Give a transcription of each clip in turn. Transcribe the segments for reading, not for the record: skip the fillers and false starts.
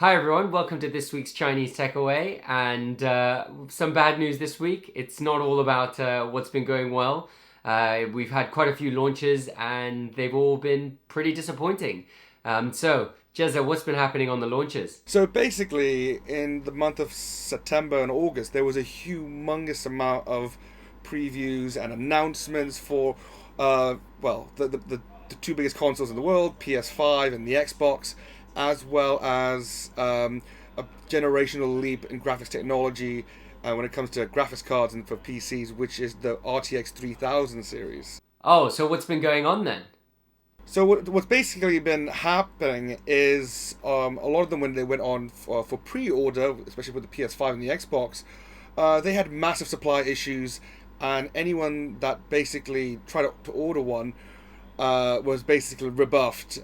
Hi everyone, welcome to this week's Chinese Tech Away, and some bad news this week. It's not all about what's been going well. We've had quite a few launches and they've all been pretty disappointing. Jezza, what's been happening on the launches? So basically, in the month of September and August, there was a humongous amount of previews and announcements for, the two biggest consoles in the world, PS5 and the Xbox, as well as a generational leap in graphics technology when it comes to graphics cards and for PCs, which is the RTX 3000 series. Oh, so what's been going on then? So what's basically been happening is a lot of them, when they went on for pre-order, especially with the PS5 and the Xbox, they had massive supply issues, and anyone that basically tried to order one was basically rebuffed.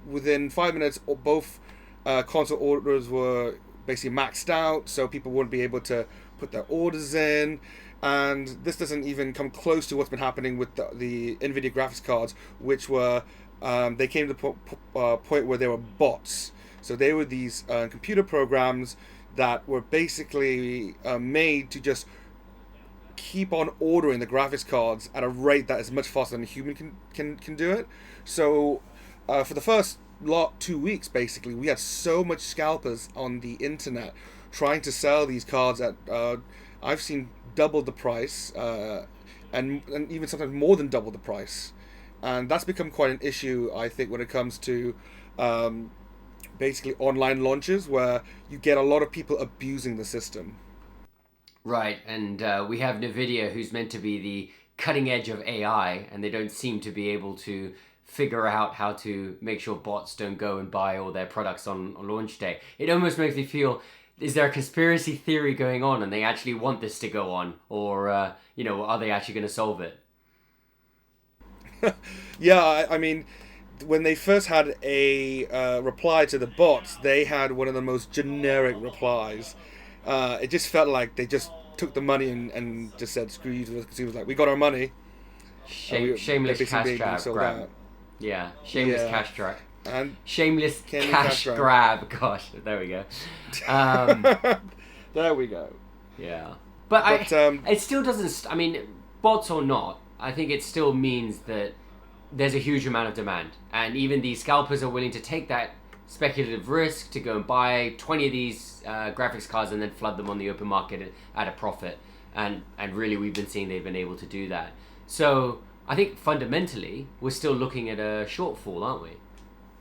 Within 5 minutes, both console orders were basically maxed out, so people wouldn't be able to put their orders in. And this doesn't even come close to what's been happening with the Nvidia graphics cards, which were they came to the point where they were bots. So they were these computer programs that were basically made to just keep on ordering the graphics cards at a rate that is much faster than a human can do it. So for the first 2 weeks, basically, we had so much scalpers on the internet trying to sell these cards at I've seen double the price, and even sometimes more than double the price, and that's become quite an issue, I think, when it comes to basically online launches, where you get a lot of people abusing the system. Right, and we have Nvidia, who's meant to be the cutting edge of AI, and they don't seem to be able to figure out how to make sure bots don't go and buy all their products on launch day. It almost makes me feel, is there a conspiracy theory going on and they actually want this to go on? Or, are they actually going to solve it? Yeah, I mean, when they first had a reply to the bots, they had one of the most generic replies. It just felt like they just took the money and just said, screw you to the consumers. Like, we got our money. Shameless cash grab. Yeah, shameless cash trap. And shameless cash grab. Gosh, there we go. There we go. Yeah, but it still doesn't. I mean, bots or not, I think it still means that there's a huge amount of demand, and even these scalpers are willing to take that speculative risk to go and buy 20 of these graphics cards and then flood them on the open market at a profit. And really, we've been seeing they've been able to do that. So I think fundamentally, we're still looking at a shortfall, aren't we?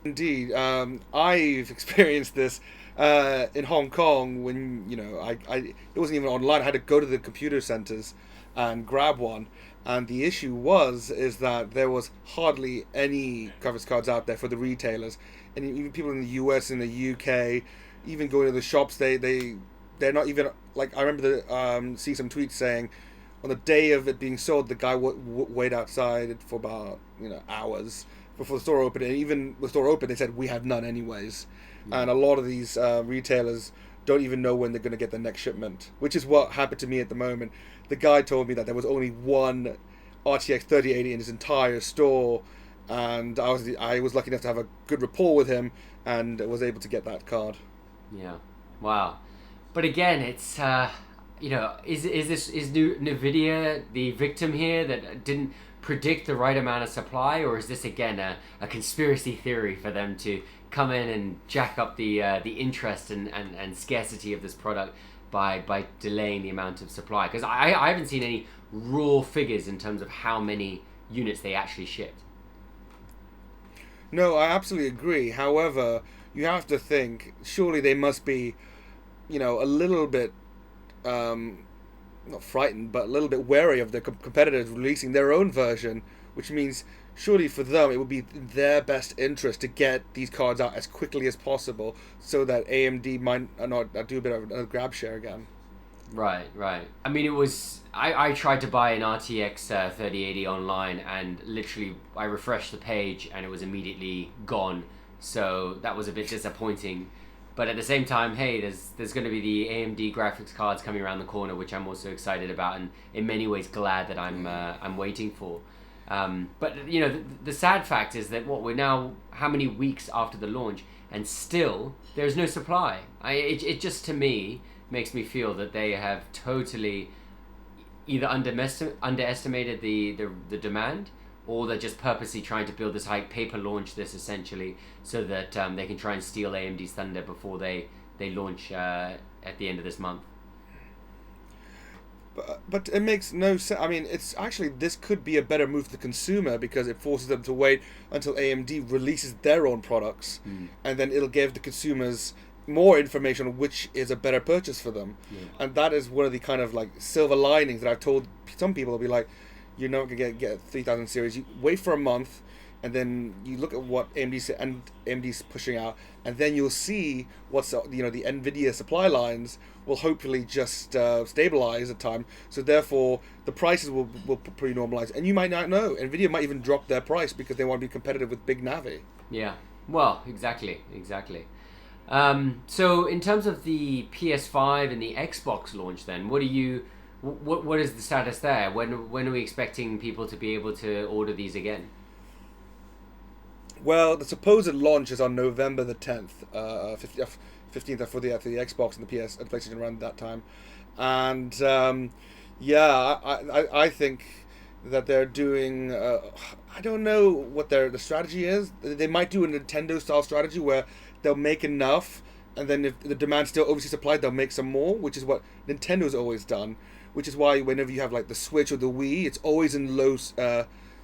Indeed. I've experienced this in Hong Kong when, it wasn't even online. I had to go to the computer centers and grab one. And the issue is that there was hardly any graphics cards out there for the retailers. And even people in the US and the UK, even going to the shops, they're not even, like, I remember see some tweets saying, on the day of it being sold, the guy wait outside for about hours before the store opened. And even the store opened, they said, we have none anyways. And a lot of these retailers don't even know when they're going to get the next shipment, which is what happened to me at the moment. The guy told me that there was only one RTX 3080 in his entire store, and I was lucky enough to have a good rapport with him and was able to get that card. Yeah, wow. But again, it's is Nvidia the victim here that didn't predict the right amount of supply, or is this again a conspiracy theory for them to come in and jack up the interest and scarcity of this product by delaying the amount of supply? Because I haven't seen any raw figures in terms of how many units they actually shipped. No, I absolutely agree. However, you have to think, surely they must be, a little bit not frightened, but a little bit wary of their competitors releasing their own version, which means surely for them it would be in their best interest to get these cards out as quickly as possible, so that AMD might not do a bit of a grab share again. Right. I mean, I tried to buy an RTX 3080 online, and literally I refreshed the page and it was immediately gone. So that was a bit disappointing. But at the same time, hey, there's going to be the AMD graphics cards coming around the corner, which I'm also excited about, and in many ways glad that I'm waiting for. But you know, the sad fact is that we're now how many weeks after the launch, and still there's no supply. It just, to me, makes me feel that they have totally either underestimated the demand, or they're just purposely trying to build this hype, paper launch this essentially, so that they can try and steal AMD's thunder before they launch at the end of this month. But it makes no sense. I mean, it's actually, this could be a better move for the consumer, because it forces them to wait until AMD releases their own products, and then it'll give the consumers more information on which is a better purchase for them. And that is one of the kind of like silver linings that I've told some people. Will be like, you're not gonna get a 3000 series. You wait for a month, and then you look at what AMD's pushing out, and then you'll see what's the Nvidia supply lines will hopefully just stabilize at time. So therefore, the prices will pretty normalize, and you might not know. Nvidia might even drop their price because they want to be competitive with Big Navi. Yeah. Well, exactly. So in terms of the PS5 and the Xbox launch, then what is the status there? When are we expecting people to be able to order these again? Well, the supposed launch is on November the 10th, 15th for the Xbox and the PS and PlayStation around that time, and I think that they're doing. I don't know what the strategy is. They might do a Nintendo style strategy where they'll make enough, and then if the demand still overseas supplied, they'll make some more, which is what Nintendo's always done. Which is why whenever you have like the Switch or the Wii, it's always in low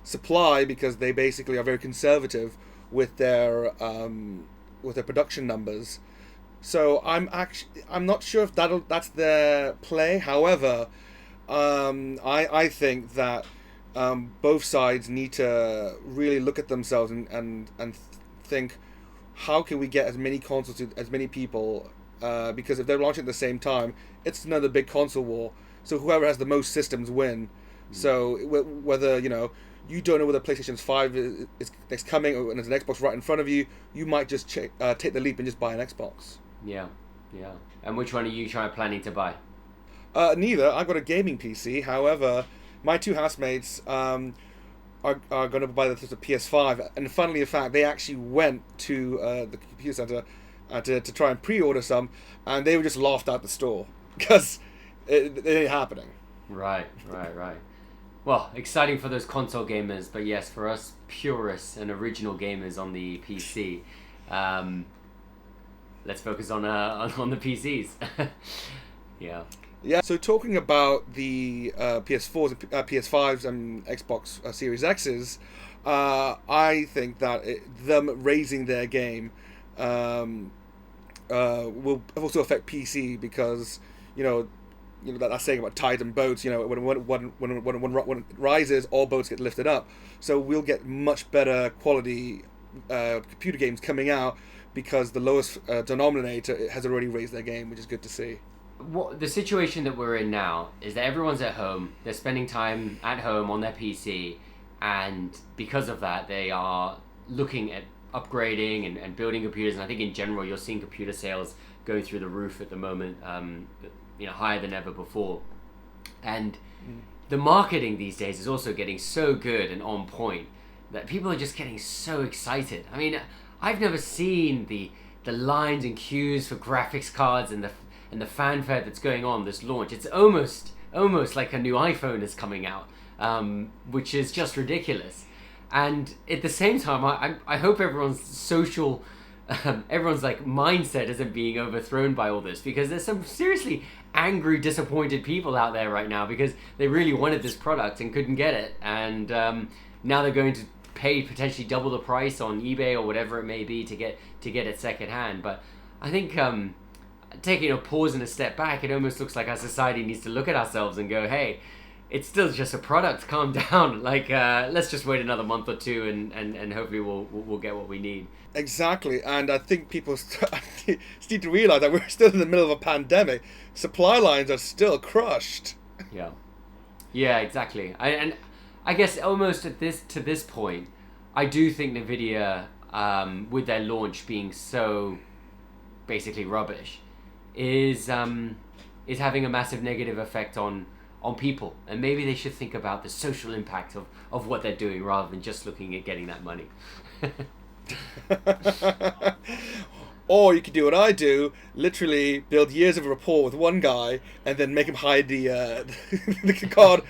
supply, because they basically are very conservative with their production numbers. So I'm not sure if that's their play. However, I think that both sides need to really look at themselves and think, how can we get as many consoles to as many people? Because if they're launching at the same time, it's another big console war. So whoever has the most systems win. So whether you don't know whether PlayStation 5 is coming, or there's an Xbox right in front of you, you might just take the leap and just buy an Xbox. Yeah. And which one are you planning to buy? Neither. I've got a gaming PC. However, my two housemates are going to buy the PS5. And funnily in fact, they actually went to the computer center to try and pre-order some, and they were just laughed out the store because it ain't happening. Right. Well, exciting for those console gamers, but yes, for us purists and original gamers on the PC, let's focus on the PCs. Yeah. So talking about the PS4s, PS5s, and Xbox Series X's, I think that them raising their game will also affect PC, because that saying about tide and boats. When it rises, all boats get lifted up. So we'll get much better quality computer games coming out, because the lowest denominator has already raised their game, which is good to see. The situation that we're in now is that everyone's at home. They're spending time at home on their PC, and because of that, they are looking at upgrading and building computers. And I think in general, you're seeing computer sales going through the roof at the moment. Higher than ever before, and the marketing these days is also getting so good and on point that people are just getting so excited. I mean, I've never seen the lines and queues for graphics cards and the fanfare that's going on this launch. It's almost like a new iPhone is coming out, which is just ridiculous. And at the same time, I hope everyone's like mindset isn't being overthrown by all this, because there's some seriously angry, disappointed people out there right now because they really wanted this product and couldn't get it, and now they're going to pay potentially double the price on eBay or whatever it may be to get it secondhand. But I think taking a pause and a step back, it almost looks like our society needs to look at ourselves and go, hey, it's still just a product, calm down. Like, let's just wait another month or two and hopefully we'll get what we need. Exactly, and I think people need to realize that we're still in the middle of a pandemic. Supply lines are still crushed. Yeah, exactly. I guess almost to this point, I do think Nvidia, with their launch being so basically rubbish, is having a massive negative effect on on people, and maybe they should think about the social impact of what they're doing rather than just looking at getting that money. Or you could do what I do, literally build years of rapport with one guy, and then make him hide the the card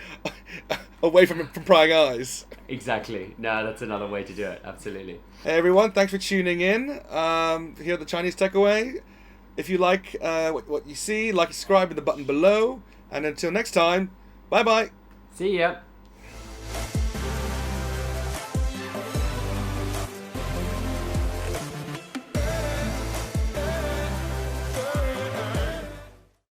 away from prying eyes. Exactly. No, that's another way to do it. Absolutely. Hey everyone, thanks for tuning in. Here at the Chinese Tech Away. If you like what you see, like, subscribe with the button below. And until next time, bye bye. See ya.